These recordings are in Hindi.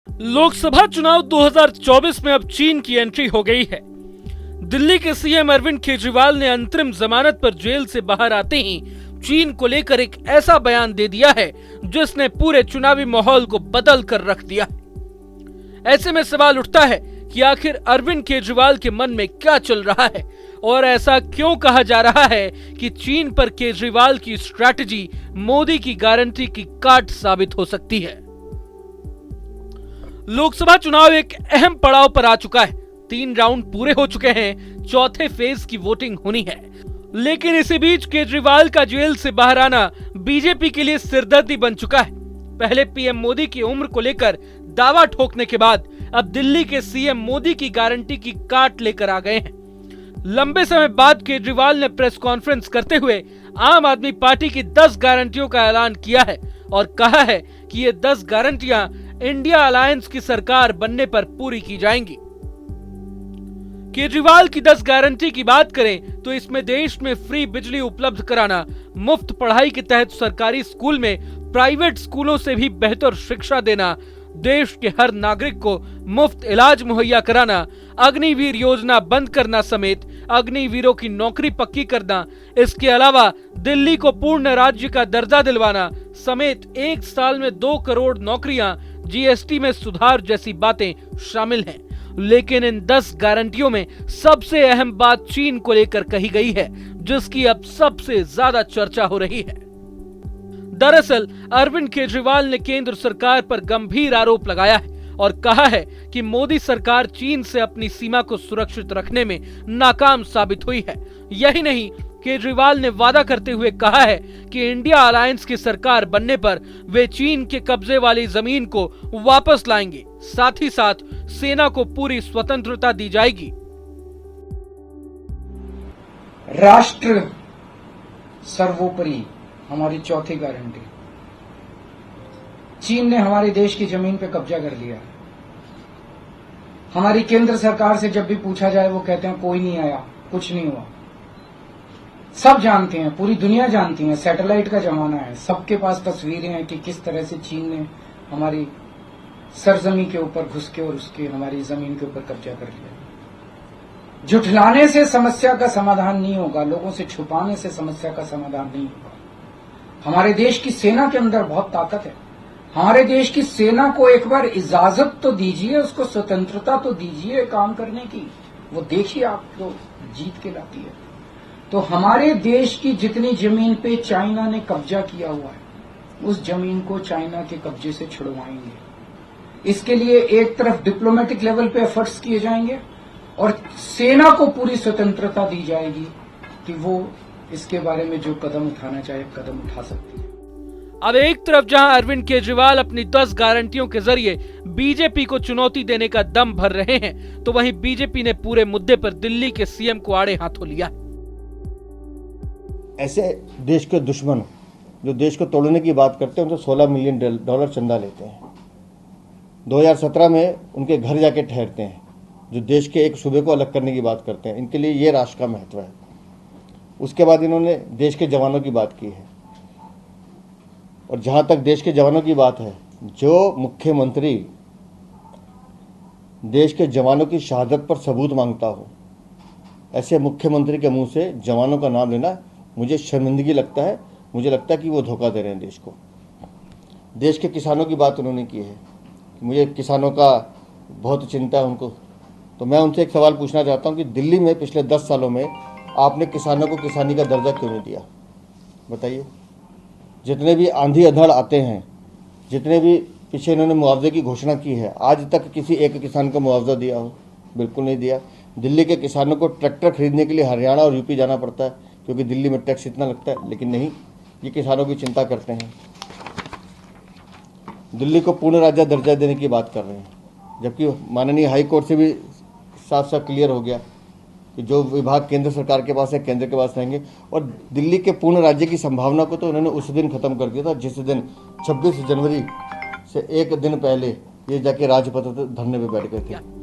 लोकसभा चुनाव 2024 में अब चीन की एंट्री हो गई है। दिल्ली के सीएम अरविंद केजरीवाल ने अंतरिम जमानत पर जेल से बाहर आते ही चीन को लेकर एक ऐसा बयान दे दिया है जिसने पूरे चुनावी माहौल को बदल कर रख दिया। ऐसे में सवाल उठता है कि आखिर अरविंद केजरीवाल के मन में क्या चल रहा है और ऐसा क्यों कहा जा रहा है कि चीन पर केजरीवाल की स्ट्रैटेजी मोदी की गारंटी की काट साबित हो सकती है। लोकसभा चुनाव एक अहम पड़ाव पर आ चुका है। 3 राउंड पूरे हो चुके हैं, चौथे फेज की वोटिंग होनी है। लेकिन इसी बीच केजरीवाल का जेल से बाहर आना बीजेपी के लिए सिरदर्दी बन चुका है। पहले पीएम मोदी की उम्र को लेकर दावा ठोकने के बाद अब दिल्ली के सीएम मोदी की गारंटी की काट लेकर आ गए हैं। लंबे समय बाद केजरीवाल ने प्रेस कॉन्फ्रेंस करते हुए आम आदमी पार्टी की 10 गारंटियों का ऐलान किया है और कहा है कि ये 10 गारंटियां इंडिया अलायंस की सरकार बनने पर पूरी की जाएंगी। केजरीवाल की 10 गारंटी की बात करें तो इसमें देश में फ्री बिजली उपलब्ध कराना, मुफ्त पढ़ाई के तहत सरकारी स्कूल में प्राइवेट स्कूलों से भी बेहतर शिक्षा देना, देश के हर नागरिक को मुफ्त इलाज मुहैया कराना, अग्निवीर योजना बंद करना समेत अग्निवीरों की नौकरी पक्की करना, इसके अलावा दिल्ली को पूर्ण राज्य का दर्जा दिलवाना समेत 1 साल में 2 करोड़ नौकरियां, जीएसटी में सुधार जैसी बातें शामिल हैं। लेकिन इन 10 गारंटियों में सबसे अहम बात चीन को लेकर कही गई है, जिसकी अब सबसे ज्यादा चर्चा हो रही है। दरअसल अरविंद केजरीवाल ने केंद्र सरकार पर गंभीर आरोप लगाया है और कहा है कि मोदी सरकार चीन से अपनी सीमा को सुरक्षित रखने में नाकाम साबित हुई है। यही नहीं, केजरीवाल ने वादा करते हुए कहा है कि इंडिया अलायंस की सरकार बनने पर वे चीन के कब्जे वाली जमीन को वापस लाएंगे। साथ ही साथ सेना को पूरी स्वतंत्रता दी जाएगी। राष्ट्र सर्वोपरि हमारी चौथी गारंटी। चीन ने हमारे देश की जमीन पे कब्जा कर लिया। हमारी केंद्र सरकार से जब भी पूछा जाए वो कहते हैं कोई नहीं आया, कुछ नहीं हुआ। सब जानते हैं, पूरी दुनिया जानती है, सैटेलाइट का जमाना है, सबके पास तस्वीरें हैं कि किस तरह से चीन ने हमारी सरजमी के ऊपर घुस के और उसके हमारी जमीन के ऊपर कब्जा कर लिया। झुठलाने से समस्या का समाधान नहीं होगा, लोगों से छुपाने से समस्या का समाधान नहीं होगा। हमारे देश की सेना के अंदर बहुत ताकत है। हमारे देश की सेना को एक बार इजाजत तो दीजिए, उसको स्वतंत्रता तो दीजिए काम करने की। वो देखिए आपको जीत के लाती है। तो हमारे देश की जितनी जमीन पे चाइना ने कब्जा किया हुआ है, उस जमीन को चाइना के कब्जे से छुड़वाएंगे। इसके लिए एक तरफ डिप्लोमेटिक लेवल पे एफर्ट्स किए जाएंगे और सेना को पूरी स्वतंत्रता दी जाएगी कि वो इसके बारे में जो कदम उठाना चाहे कदम उठा सकती है। अब एक तरफ जहां अरविंद केजरीवाल अपनी 10 गारंटियों के जरिए बीजेपी को चुनौती देने का दम भर रहे हैं, तो वहीं बीजेपी ने पूरे मुद्दे पर दिल्ली के सीएम को आड़े हाथों लिया। ऐसे देश के दुश्मन जो देश को तोड़ने की बात करते हैं उनसे $16 मिलियन चंदा लेते हैं। 2017 में उनके घर जाके ठहरते हैं, जो देश के एक सूबे को अलग करने की बात करते हैं। इनके लिए ये राष्ट्र का महत्व है। उसके बाद इन्होंने देश के जवानों की बात की है। और जहाँ तक देश के जवानों की बात है, जो मुख्यमंत्री देश के जवानों की शहादत पर सबूत मांगता हो, ऐसे मुख्यमंत्री के मुंह से जवानों का नाम लेना मुझे शर्मिंदगी लगता है। मुझे लगता है कि वो धोखा दे रहे हैं देश को। देश के किसानों की बात उन्होंने की है कि मुझे किसानों का बहुत चिंता है उनको। तो मैं उनसे एक सवाल पूछना चाहता हूँ कि दिल्ली में पिछले 10 सालों में आपने किसानों को किसानी का दर्जा क्यों नहीं दिया? बताइए। जितने भी आंधी अधड़ आते हैं, जितने भी पीछे इन्होंने मुआवजे की घोषणा की है, आज तक किसी एक किसान को मुआवजा दिया हो? बिल्कुल नहीं दिया। दिल्ली के किसानों को ट्रैक्टर खरीदने के लिए हरियाणा और यूपी जाना पड़ता है क्योंकि दिल्ली में टैक्स इतना लगता है। लेकिन नहीं, ये किसानों की चिंता करते हैं। दिल्ली को पूर्ण राज्य दर्जा देने की बात कर रहे हैं, जबकि माननीय हाई कोर्ट से भी साफ साफ क्लियर हो गया कि जो विभाग केंद्र सरकार के पास है केंद्र के पास रहेंगे। और दिल्ली के पूर्ण राज्य की संभावना को तो उन्होंने उस दिन खत्म कर दिया था जिस दिन 26 जनवरी से एक दिन पहले ये जाके राजपथ धरने पे बैठ गए थे।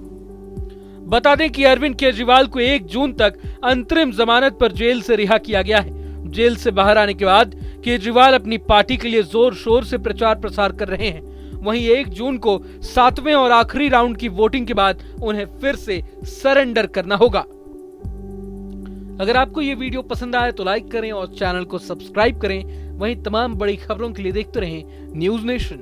बता दें कि अरविंद केजरीवाल को 1 जून तक अंतरिम जमानत पर जेल से रिहा किया गया है। जेल से बाहर आने के बाद केजरीवाल अपनी पार्टी के लिए जोर शोर से प्रचार प्रसार कर रहे हैं। वहीं 1 जून को 7वें और आखिरी राउंड की वोटिंग के बाद उन्हें फिर से सरेंडर करना होगा। अगर आपको ये वीडियो पसंद आए तो लाइक करें और चैनल को सब्सक्राइब करें। वहीं तमाम बड़ी खबरों के लिए देखते रहें न्यूज़ नेशन।